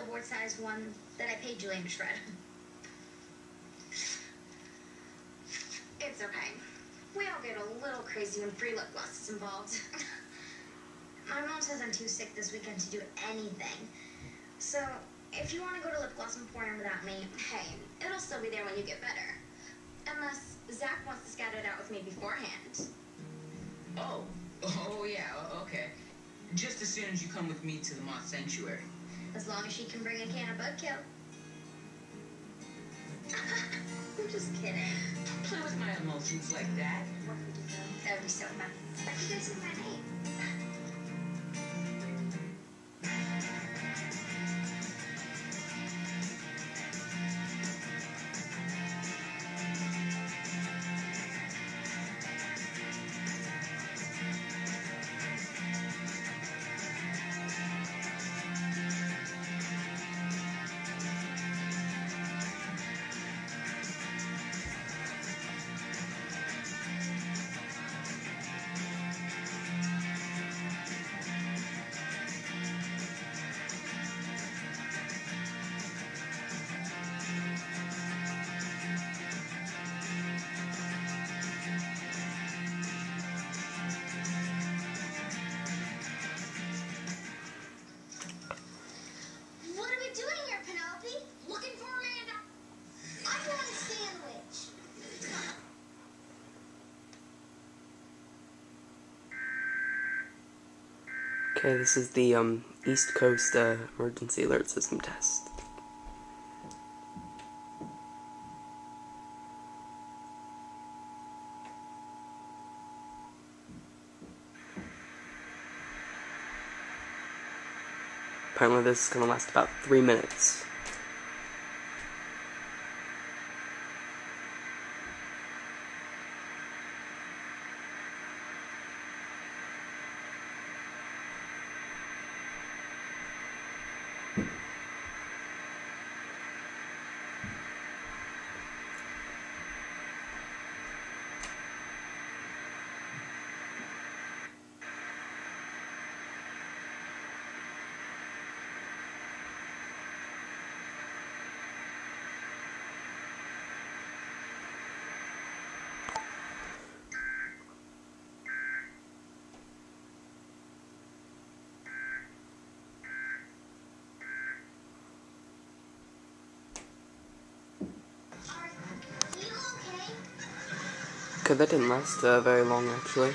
billboard-sized one that I paid Julian to shred. It's okay. We all get a little crazy when free lip gloss is involved. My mom says I'm too sick this weekend to do anything. So, if you want to go to Lip Gloss Emporium without me, hey, it'll still be there when you get better. Unless Zach wants to scout it out with me beforehand. Oh yeah, okay. Just as soon as you come with me to the Moth Sanctuary. As long as she can bring a can of bug kill. I'm just kidding. Don't play with my emotions like that. What would you do? That would be so fun. I could guess is my name. Okay, this is the East Coast Emergency Alert System test. Apparently this is going to last about 3 minutes. Okay, that didn't last very long, actually.